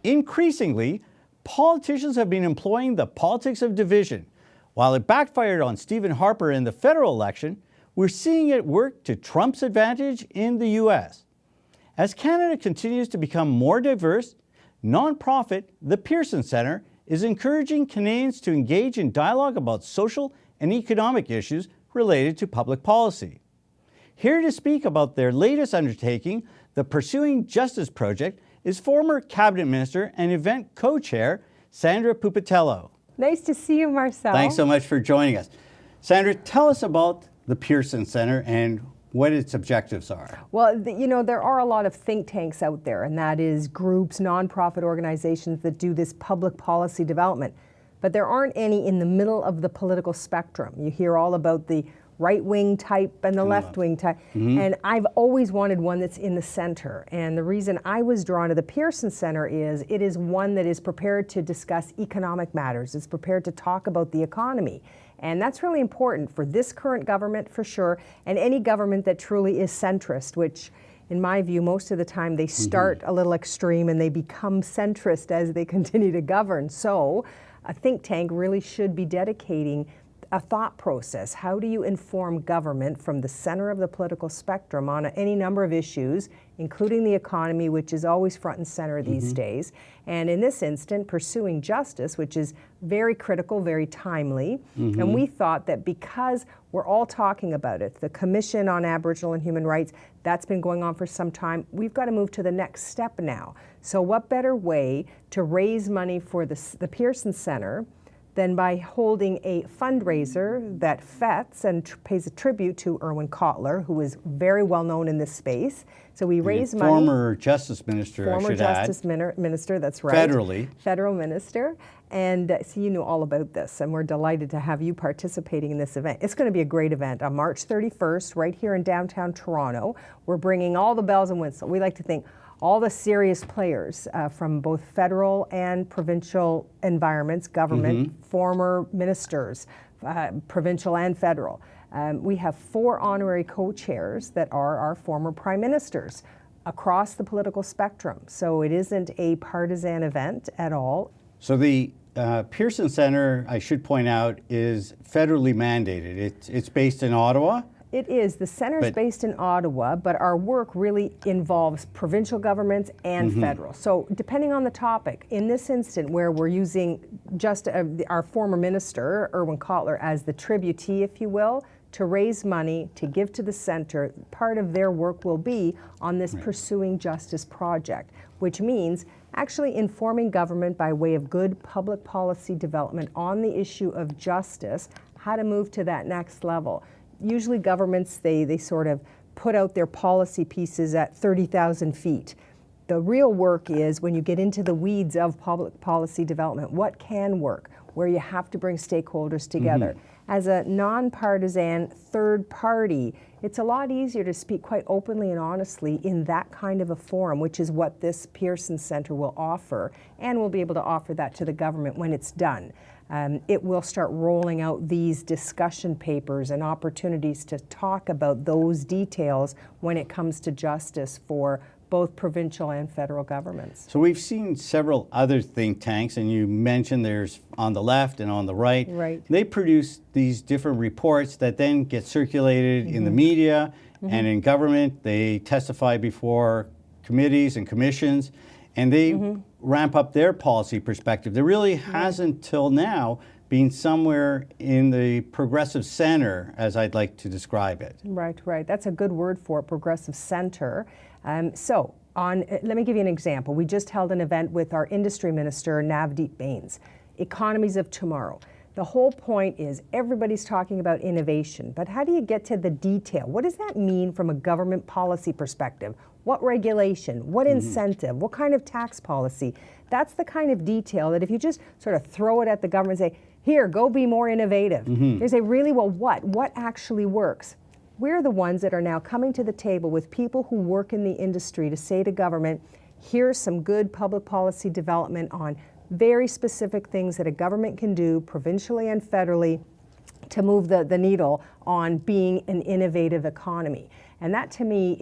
increasingly, politicians have been employing the politics of division. While it backfired on Stephen Harper in the federal election, we're seeing it work to Trump's advantage in the U.S. As Canada continues to become more diverse, nonprofit The Pearson Centre is encouraging Canadians to engage in dialogue about social and economic issues related to public policy. Here to speak about their latest undertaking, the Pursuing Justice Project, is former Cabinet Minister and event co-chair Sandra Pupatello. Nice to see you, Marcel. Thanks so much for joining us. Sandra, tell us about the Pearson Centre and what its objectives are. Well, there are a lot of think tanks out there, and that is groups, nonprofit organizations that do this public policy development. But there aren't any in the middle of the political spectrum. You hear all about the right-wing type and the left-wing type. And I've always wanted one that's in the center. And the reason I was drawn to the Pearson Centre is it is one that is prepared to discuss economic matters. It's prepared to talk about the economy. And that's really important for this current government, for sure, and any government that truly is centrist, which, in my view, most of the time they start a little extreme and they become centrist as they continue to govern. So a think tank really should be dedicating a thought process. How do you inform government from the center of the political spectrum on any number of issues, including the economy, which is always front and center these days, and in this instant, pursuing justice, which is very critical, very timely. And we thought that because we're all talking about it, the Commission on Aboriginal and Human Rights, that's been going on for some time, we've got to move to the next step now. So what better way to raise money for the Pearson Centre than by holding a fundraiser that fets and pays a tribute to Irwin Cotler, who is very well known in this space. So we raise money. Former Justice Minister, I should add. Former Justice Minister, that's right. Federally. Federal Minister. And so you know all about this, and we're delighted to have you participating in this event. It's going to be a great event on March 31st, right here in downtown Toronto. We're bringing all the bells and whistles. We like to think all the serious players from both federal and provincial environments, government, former ministers, provincial and federal. We have 4 honorary co-chairs that are our former prime ministers across the political spectrum. So it isn't a partisan event at all. So the Pearson Centre, I should point out, is federally mandated. It's based in Ottawa. It is. The centre is based in Ottawa, but our work really involves provincial governments and federal. So depending on the topic, in this instant where we're using just our former minister, Irwin Cotler, as the tributee, if you will, to raise money, to give to the centre, part of their work will be on this Pursuing Justice project, which means actually informing government by way of good public policy development on the issue of justice, how to move to that next level. Usually governments, they sort of put out their policy pieces at 30,000 feet. The real work is when you get into the weeds of public policy development, what can work, where you have to bring stakeholders together. As a nonpartisan third party, it's a lot easier to speak quite openly and honestly in that kind of a forum, which is what this Pearson Centre will offer, and we'll be able to offer that to the government when it's done. It will start rolling out these discussion papers and opportunities to talk about those details when it comes to justice for both provincial and federal governments. So we've seen several other think tanks, and you mentioned there's on the left and on the right. Right. They produce these different reports that then get circulated in the media and in government. They testify before committees and commissions, and they ramp up their policy perspective. There really hasn't till now been somewhere in the progressive center, as I'd like to describe it. Right, right. That's a good word for it, progressive center. Let me give you an example. We just held an event with our industry minister, Navdeep Bains, Economies of Tomorrow. The whole point is everybody's talking about innovation, but how do you get to the detail? What does that mean from a government policy perspective? What regulation? What incentive? What kind of tax policy? That's the kind of detail that if you just sort of throw it at the government and say, here, go be more innovative. They say, really, well, what? What actually works? We're the ones that are now coming to the table with people who work in the industry to say to government, here's some good public policy development on very specific things that a government can do provincially and federally to move the needle on being an innovative economy. And that to me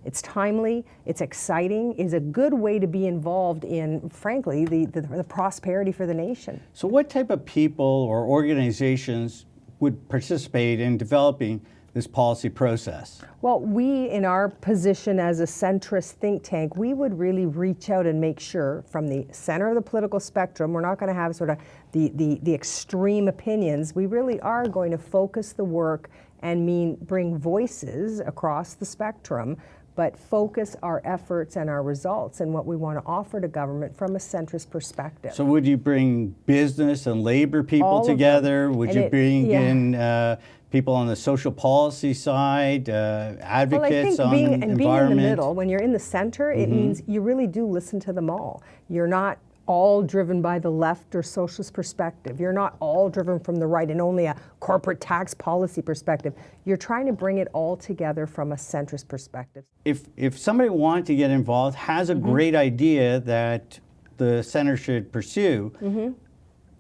it's timely, it's exciting, is a good way to be involved in, frankly, the prosperity for the nation. So what type of people or organizations would participate in developing this policy process? Well, we, in our position as a centrist think tank, we would really reach out and make sure from the center of the political spectrum, we're not going to have sort of the extreme opinions. We really are going to focus the work and bring voices across the spectrum, but focus our efforts and our results and what we want to offer to government from a centrist perspective. So would you bring business and labor people together? Would you bring in people on the social policy side, advocates on environment? Being in the middle, when you're in the center, it means you really do listen to them all. You're not all driven by the left or socialist perspective. You're not all driven from the right and only a corporate tax policy perspective. You're trying to bring it all together from a centrist perspective. If somebody wanted to get involved, has a great idea that the center should pursue,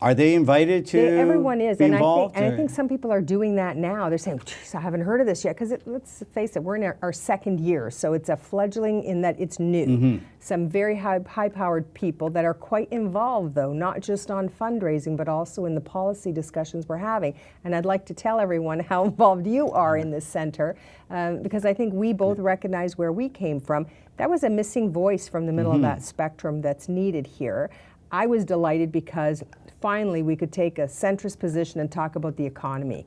are they invited to everyone is, be and involved? I think some people are doing that now. They're saying, geez, I haven't heard of this yet, because let's face it, we're in our second year, so it's a fledgling in that it's new. Some very high-powered people that are quite involved, though, not just on fundraising, but also in the policy discussions we're having. And I'd like to tell everyone how involved you are in this center, because I think we both recognize where we came from. That was a missing voice from the middle of that spectrum that's needed here. I was delighted because finally we could take a centrist position and talk about the economy.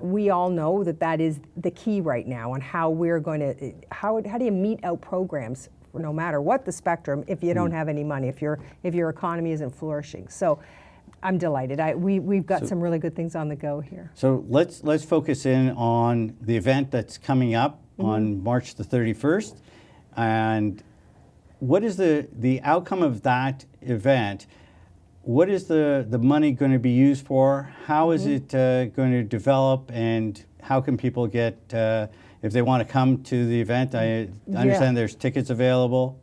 We all know that is the key right now on how we're going to, how do you mete out programs for no matter what the spectrum if you don't have any money, if your economy isn't flourishing. So I'm delighted. We've got some really good things on the go here. So let's focus in on the event that's coming up on March the 31st. And what is the outcome of that event? What is the money going to be used for? How is it going to develop, and how can people get, if they want to come to the event? I understand there's tickets available.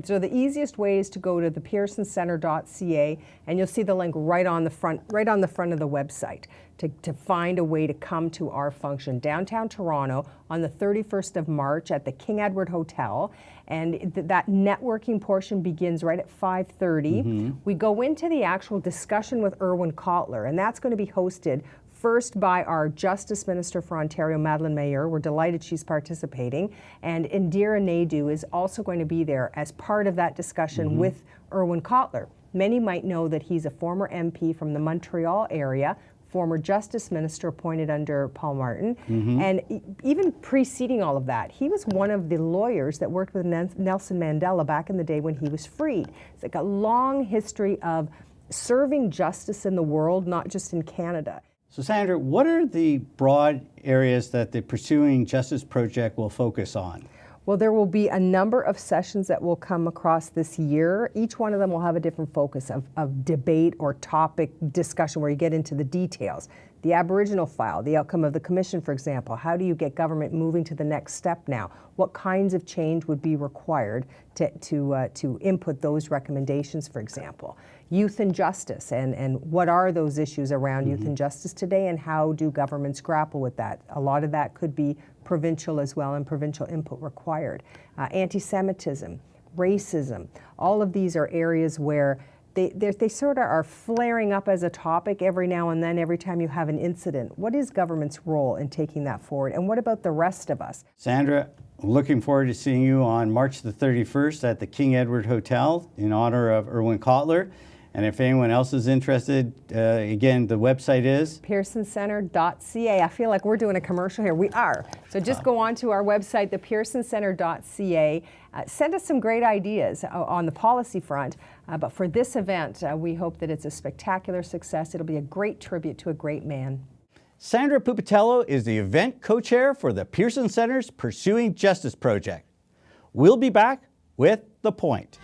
So the easiest way is to go to thepearsoncentre.ca, and you'll see the link right on the front of the website to find a way to come to our function downtown Toronto on the 31st of March at the King Edward Hotel. And that networking portion begins right at 5:30. We go into the actual discussion with Irwin Cotler, and that's going to be hosted first by our Justice Minister for Ontario, Madeleine Mayer. We're delighted she's participating. And Indira Naidu is also going to be there as part of that discussion with Irwin Cotler. Many might know that he's a former MP from the Montreal area, former Justice Minister appointed under Paul Martin. And even preceding all of that, he was one of the lawyers that worked with Nelson Mandela back in the day when he was freed. It's like a long history of serving justice in the world, not just in Canada. So Sandra, what are the broad areas that the Pursuing Justice Project will focus on? Well, there will be a number of sessions that will come across this year. Each one of them will have a different focus of debate or topic discussion where you get into the details. The Aboriginal file, the outcome of the commission, for example. How do you get government moving to the next step now? What kinds of change would be required to input those recommendations, for example? Youth and justice, and what are those issues around youth and justice today, and how do governments grapple with that? A lot of that could be provincial as well, and provincial input required. Anti-Semitism, racism, all of these are areas where they sort of are flaring up as a topic every now and then, every time you have an incident. What is government's role in taking that forward? And what about the rest of us? Sandra, looking forward to seeing you on March the 31st at the King Edward Hotel in honor of Irwin Cotler. And if anyone else is interested, again, the website is? pearsoncentre.ca. I feel like we're doing a commercial here. We are. So just go on to our website, thepearsoncentre.ca. Send us some great ideas on the policy front. But for this event, we hope that it's a spectacular success. It'll be a great tribute to a great man. Sandra Pupatello is the event co-chair for the Pearson Center's Pursuing Justice Project. We'll be back with The Point.